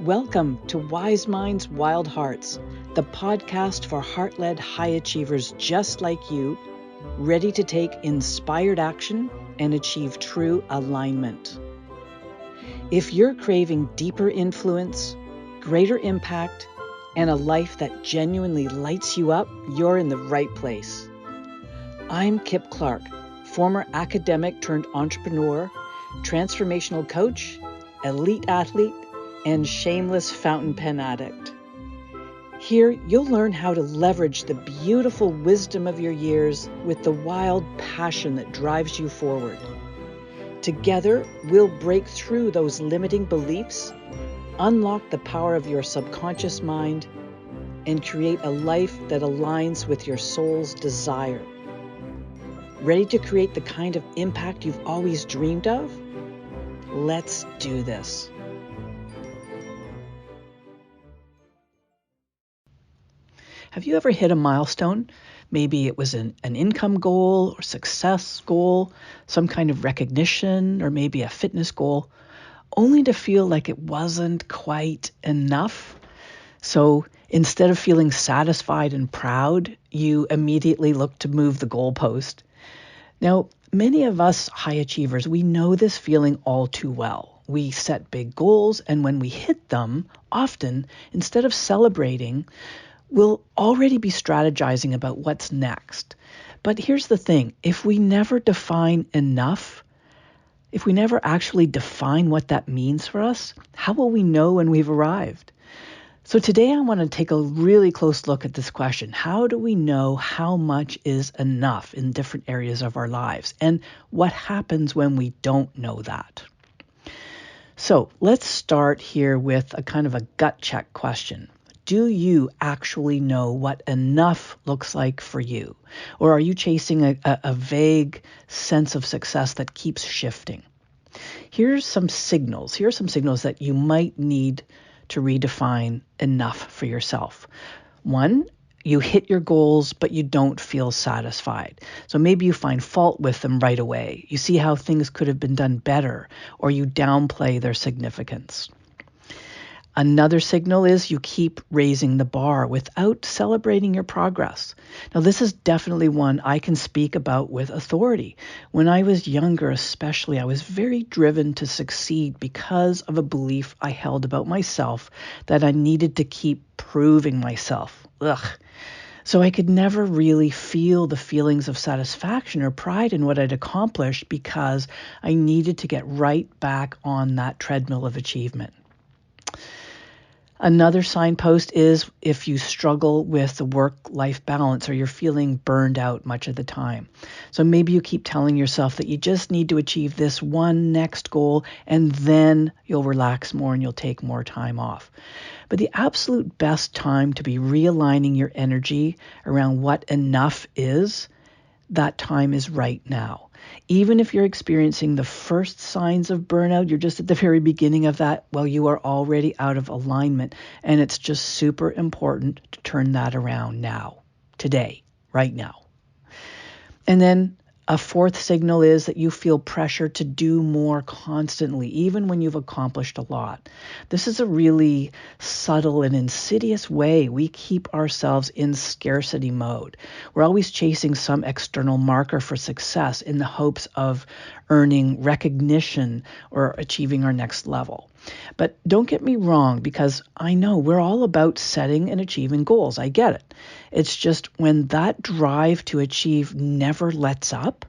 Welcome to Wise Minds, Wild Hearts, the podcast for heart-led high achievers just like you, ready to take inspired action and achieve true alignment. If you're craving deeper influence, greater impact, and a life that genuinely lights you up, you're in the right place. I'm Kip Clark, former academic turned entrepreneur, transformational coach, elite athlete, and shameless fountain pen addict. Here, you'll learn how to leverage the beautiful wisdom of your years with the wild passion that drives you forward. Together, we'll break through those limiting beliefs, unlock the power of your subconscious mind, and create a life that aligns with your soul's desire. Ready to create the kind of impact you've always dreamed of? Let's do this. Have you ever hit a milestone? Maybe it was an income goal or success goal, some kind of recognition, or maybe a fitness goal, only to feel like it wasn't quite enough. So instead of feeling satisfied and proud, you immediately look to move the goalpost. Now, many of us high achievers, we know this feeling all too well. We set big goals, and when we hit them, often, instead of celebrating, we'll already be strategizing about what's next. But here's the thing, if we never define enough, if we never actually define what that means for us, how will we know when we've arrived? So today I want to take a really close look at this question. How do we know how much is enough in different areas of our lives? And what happens when we don't know that? So let's start here with a kind of a gut check question. Do you actually know what enough looks like for you? Or are you chasing a vague sense of success that keeps shifting? Here are some signals that you might need to redefine enough for yourself. One, you hit your goals, but you don't feel satisfied. So maybe you find fault with them right away. You see how things could have been done better, or you downplay their significance. Another signal is you keep raising the bar without celebrating your progress. Now, this is definitely one I can speak about with authority. When I was younger, especially, I was very driven to succeed because of a belief I held about myself that I needed to keep proving myself. So I could never really feel the feelings of satisfaction or pride in what I'd accomplished because I needed to get right back on that treadmill of achievement. Another signpost is if you struggle with the work-life balance or you're feeling burned out much of the time. So maybe you keep telling yourself that you just need to achieve this one next goal and then you'll relax more and you'll take more time off. But the absolute best time to be realigning your energy around what enough is, that time is right now. Even if you're experiencing the first signs of burnout, you're just at the very beginning of that, well, you are already out of alignment. And it's just super important to turn that around now, today, right now. And then a fourth signal is that you feel pressure to do more constantly, even when you've accomplished a lot. This is a really subtle and insidious way we keep ourselves in scarcity mode. We're always chasing some external marker for success in the hopes of earning recognition or achieving our next level. But don't get me wrong, because I know we're all about setting and achieving goals. I get it. It's just when that drive to achieve never lets up,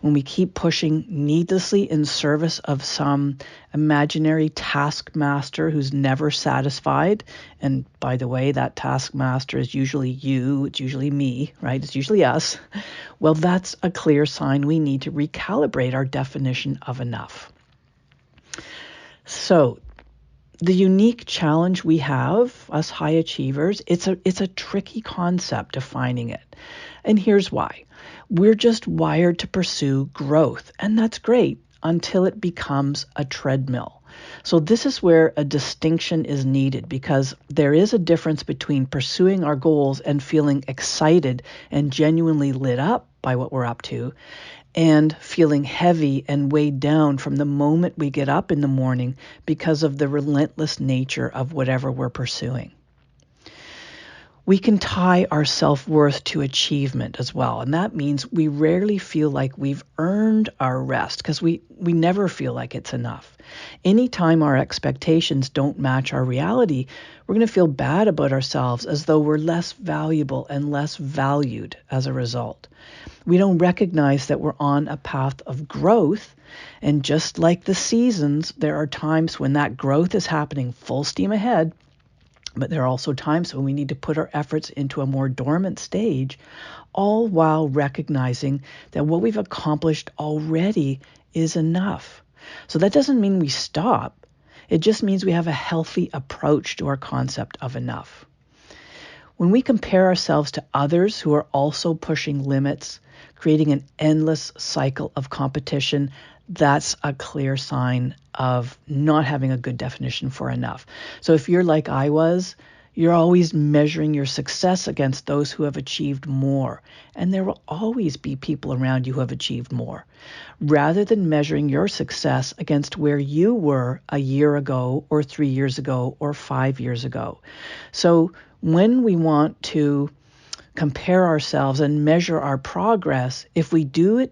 when we keep pushing needlessly in service of some imaginary taskmaster who's never satisfied, and by the way, that taskmaster is usually you, it's usually me, right? It's usually us. Well, that's a clear sign we need to recalibrate our definition of enough. So the unique challenge we have, us high achievers, it's a tricky concept defining it. And here's why. We're just wired to pursue growth, and that's great until it becomes a treadmill. So this is where a distinction is needed, because there is a difference between pursuing our goals and feeling excited and genuinely lit up by what we're up to, and feeling heavy and weighed down from the moment we get up in the morning because of the relentless nature of whatever we're pursuing. We can tie our self-worth to achievement as well. And that means we rarely feel like we've earned our rest because we never feel like it's enough. Anytime our expectations don't match our reality, we're going to feel bad about ourselves as though we're less valuable and less valued as a result. We don't recognize that we're on a path of growth. And just like the seasons, there are times when that growth is happening full steam ahead. But there are also times when we need to put our efforts into a more dormant stage, all while recognizing that what we've accomplished already is enough. So that doesn't mean we stop. It just means we have a healthy approach to our concept of enough. When we compare ourselves to others who are also pushing limits, creating an endless cycle of competition, that's a clear sign of not having a good definition for enough. So if you're like I was, you're always measuring your success against those who have achieved more. And there will always be people around you who have achieved more, rather than measuring your success against where you were a year ago or 3 years ago or 5 years ago. So when we want to compare ourselves and measure our progress, if we do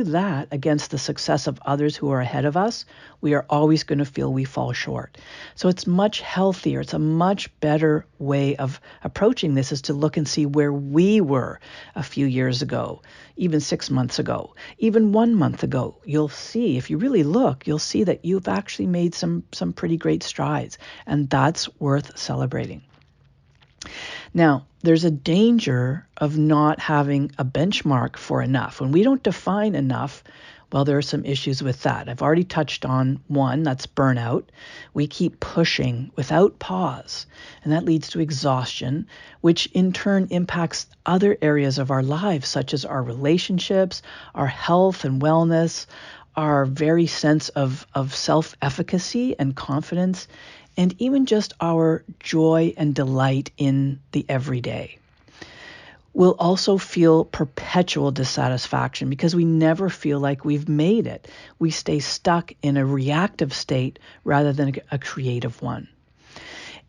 that against the success of others who are ahead of us, we are always going to feel we fall short. So it's much healthier. It's a much better way of approaching this is to look and see where we were a few years ago, even 6 months ago, even 1 month ago. You'll see, if you really look, you'll see that you've actually made some pretty great strides, and that's worth celebrating. Now, there's a danger of not having a benchmark for enough. When we don't define enough, well, there are some issues with that. I've already touched on one, that's burnout. We keep pushing without pause, and that leads to exhaustion, which in turn impacts other areas of our lives, such as our relationships, our health and wellness, our very sense of self-efficacy and confidence, and even just our joy and delight in the everyday. We'll also feel perpetual dissatisfaction because we never feel like we've made it. We stay stuck in a reactive state rather than a creative one.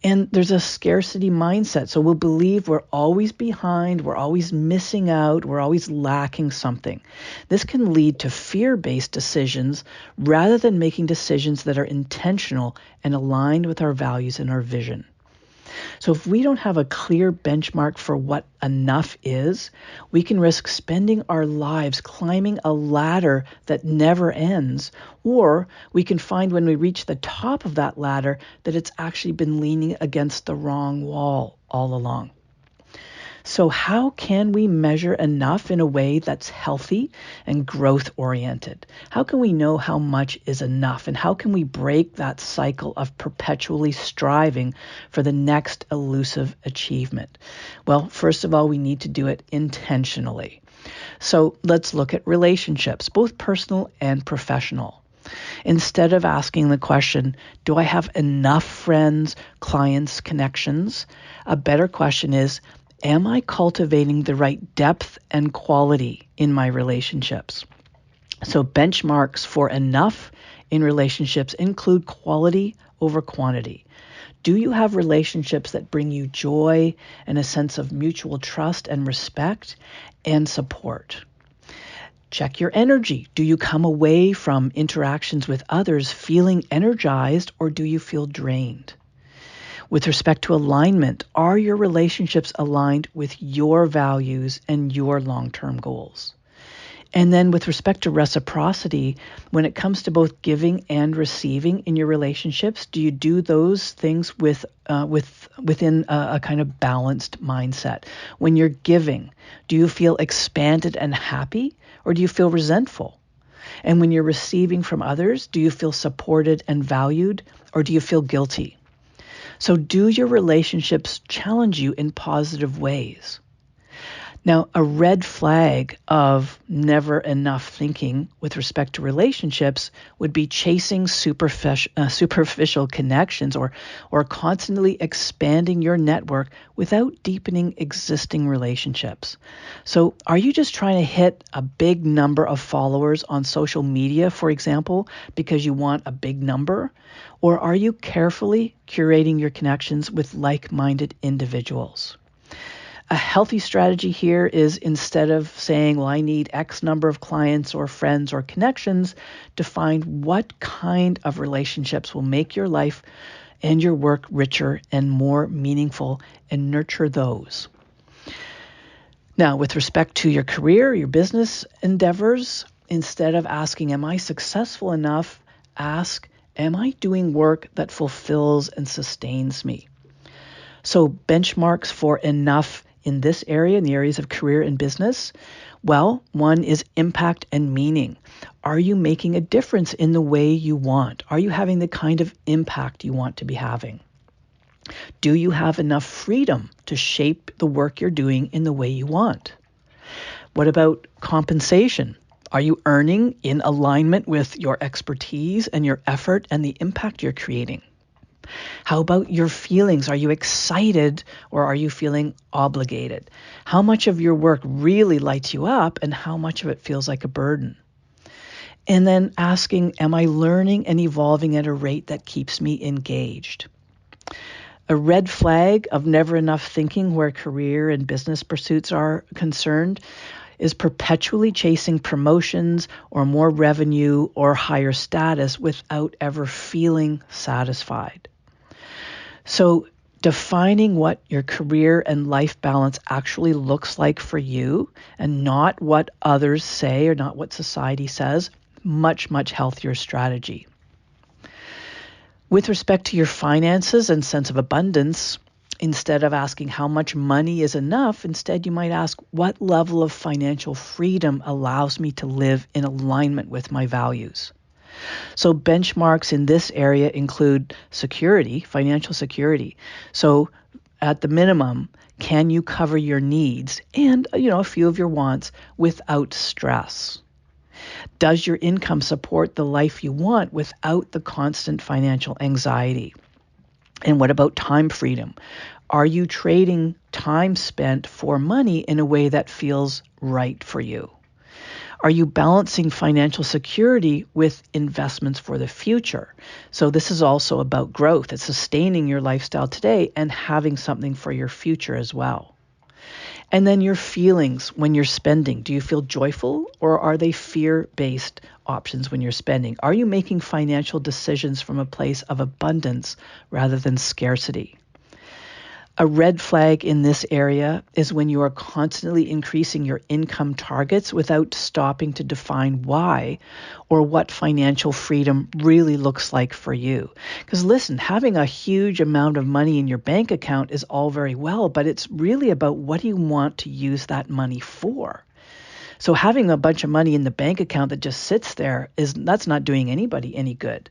And there's a scarcity mindset. So we'll believe we're always behind, we're always missing out, we're always lacking something. This can lead to fear-based decisions rather than making decisions that are intentional and aligned with our values and our vision. So if we don't have a clear benchmark for what enough is, we can risk spending our lives climbing a ladder that never ends, or we can find when we reach the top of that ladder that it's actually been leaning against the wrong wall all along. So how can we measure enough in a way that's healthy and growth-oriented? How can we know how much is enough? And how can we break that cycle of perpetually striving for the next elusive achievement? Well, first of all, we need to do it intentionally. So let's look at relationships, both personal and professional. Instead of asking the question, do I have enough friends, clients, connections? A better question is, am I cultivating the right depth and quality in my relationships? So benchmarks for enough in relationships include quality over quantity. Do you have relationships that bring you joy and a sense of mutual trust and respect and support? Check your energy. Do you come away from interactions with others feeling energized, or do you feel drained? With respect to alignment, are your relationships aligned with your values and your long-term goals? And then with respect to reciprocity, when it comes to both giving and receiving in your relationships, do you do those things within a kind of balanced mindset? When you're giving, do you feel expanded and happy, or do you feel resentful? And when you're receiving from others, do you feel supported and valued, or do you feel guilty? So do your relationships challenge you in positive ways? Now, a red flag of never enough thinking with respect to relationships would be chasing superficial connections or constantly expanding your network without deepening existing relationships. So, are you just trying to hit a big number of followers on social media, for example, because you want a big number? Or are you carefully curating your connections with like-minded individuals? A healthy strategy here is, instead of saying, well, I need X number of clients or friends or connections, to find what kind of relationships will make your life and your work richer and more meaningful, and nurture those. Now, with respect to your career, your business endeavors, instead of asking, am I successful enough, ask, am I doing work that fulfills and sustains me? So benchmarks for enough in this area, in the areas of career and business, well, one is impact and meaning. Are you making a difference in the way you want? Are you having the kind of impact you want to be having? Do you have enough freedom to shape the work you're doing in the way you want? What about compensation? Are you earning in alignment with your expertise and your effort and the impact you're creating? How about your feelings? Are you excited or are you feeling obligated? How much of your work really lights you up and how much of it feels like a burden? And then asking, am I learning and evolving at a rate that keeps me engaged? A red flag of never enough thinking where career and business pursuits are concerned is perpetually chasing promotions or more revenue or higher status without ever feeling satisfied. So defining what your career and life balance actually looks like for you, and not what others say or not what society says, much, much healthier strategy. With respect to your finances and sense of abundance, instead of asking how much money is enough, instead you might ask, what level of financial freedom allows me to live in alignment with my values? So benchmarks in this area include security, financial security. So at the minimum, can you cover your needs and, a few of your wants without stress? Does your income support the life you want without the constant financial anxiety? And what about time freedom? Are you trading time spent for money in a way that feels right for you? Are you balancing financial security with investments for the future? So this is also about growth. It's sustaining your lifestyle today and having something for your future as well. And then your feelings when you're spending. Do you feel joyful or are they fear-based options when you're spending? Are you making financial decisions from a place of abundance rather than scarcity? A red flag in this area is when you are constantly increasing your income targets without stopping to define why or what financial freedom really looks like for you. Because listen, having a huge amount of money in your bank account is all very well, but it's really about what do you want to use that money for. So having a bunch of money in the bank account that just sits there, that's not doing anybody any good.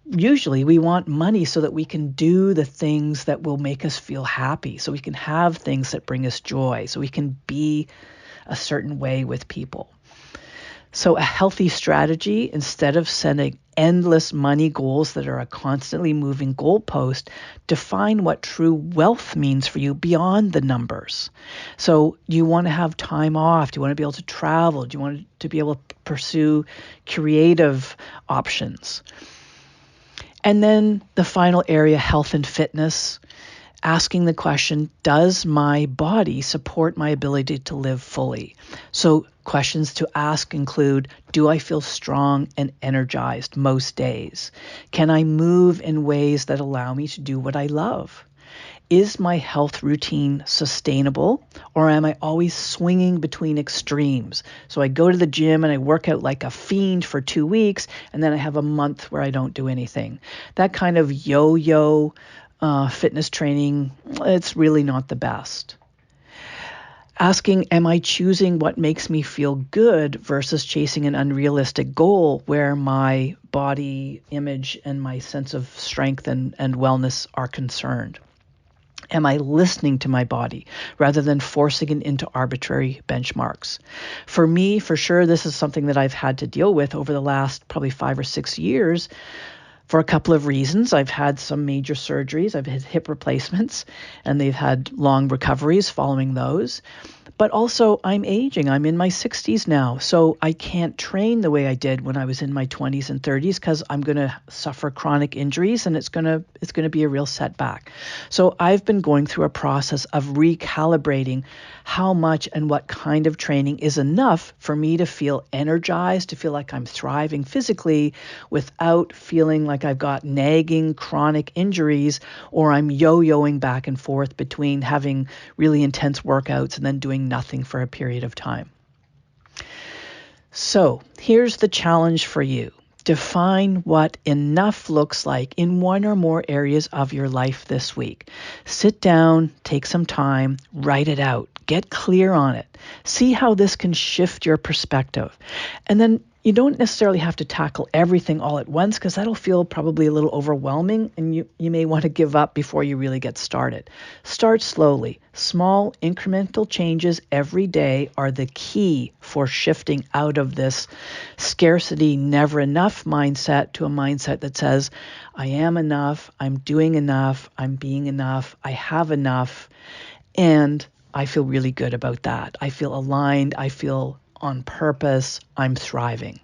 Usually we want money so that we can do the things that will make us feel happy, so we can have things that bring us joy, so we can be a certain way with people. So a healthy strategy, instead of setting endless money goals that are a constantly moving goalpost, define what true wealth means for you beyond the numbers. So do you want to have time off? Do you want to be able to travel? Do you want to be able to pursue creative options? And then the final area, health and fitness, asking the question, does my body support my ability to live fully? So questions to ask include, do I feel strong and energized most days? Can I move in ways that allow me to do what I love? Is my health routine sustainable, or am I always swinging between extremes? So I go to the gym and I work out like a fiend for 2 weeks, and then I have a month where I don't do anything. That kind of yo-yo fitness training, it's really not the best. Asking, am I choosing what makes me feel good versus chasing an unrealistic goal where my body image and my sense of strength and wellness are concerned? Am I listening to my body rather than forcing it into arbitrary benchmarks? For me, for sure, this is something that I've had to deal with over the last probably 5 or 6 years for a couple of reasons. I've had some major surgeries. I've had hip replacements, and they've had long recoveries following those. But also, I'm aging. I'm in my 60s now, so I can't train the way I did when I was in my 20s and 30s because I'm going to suffer chronic injuries, and it's going to be a real setback. So I've been going through a process of recalibrating how much and what kind of training is enough for me to feel energized, to feel like I'm thriving physically without feeling like I've got nagging chronic injuries or I'm yo-yoing back and forth between having really intense workouts and then doing nothing for a period of time. So here's the challenge for you. Define what enough looks like in one or more areas of your life this week. Sit down, take some time, write it out, get clear on it. See how this can shift your perspective. And then you don't necessarily have to tackle everything all at once because that'll feel probably a little overwhelming and you may want to give up before you really get started. Start slowly. Small incremental changes every day are the key for shifting out of this scarcity, never enough mindset to a mindset that says, I am enough, I'm doing enough, I'm being enough, I have enough, and I feel really good about that. I feel aligned, I feel on purpose, I'm thriving.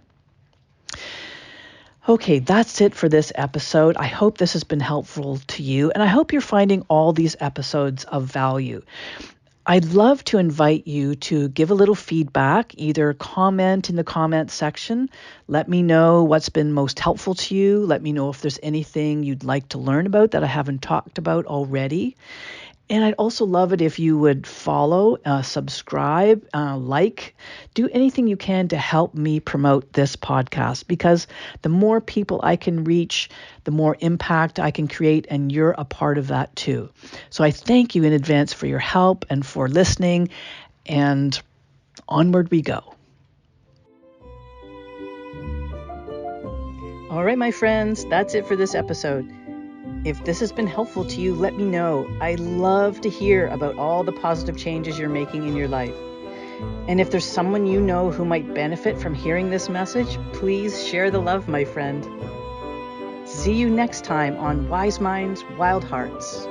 Okay, that's it for this episode. I hope this has been helpful to you, and I hope you're finding all these episodes of value. I'd love to invite you to give a little feedback, either comment in the comment section. Let me know what's been most helpful to you. Let me know if there's anything you'd like to learn about that I haven't talked about already. And I'd also love it if you would follow, subscribe, do anything you can to help me promote this podcast, because the more people I can reach, the more impact I can create, and you're a part of that too. So I thank you in advance for your help and for listening, and onward we go. All right, my friends, that's it for this episode. If this has been helpful to you, let me know. I love to hear about all the positive changes you're making in your life. And if there's someone you know who might benefit from hearing this message, please share the love, my friend. See you next time on Wise Minds, Wild Hearts.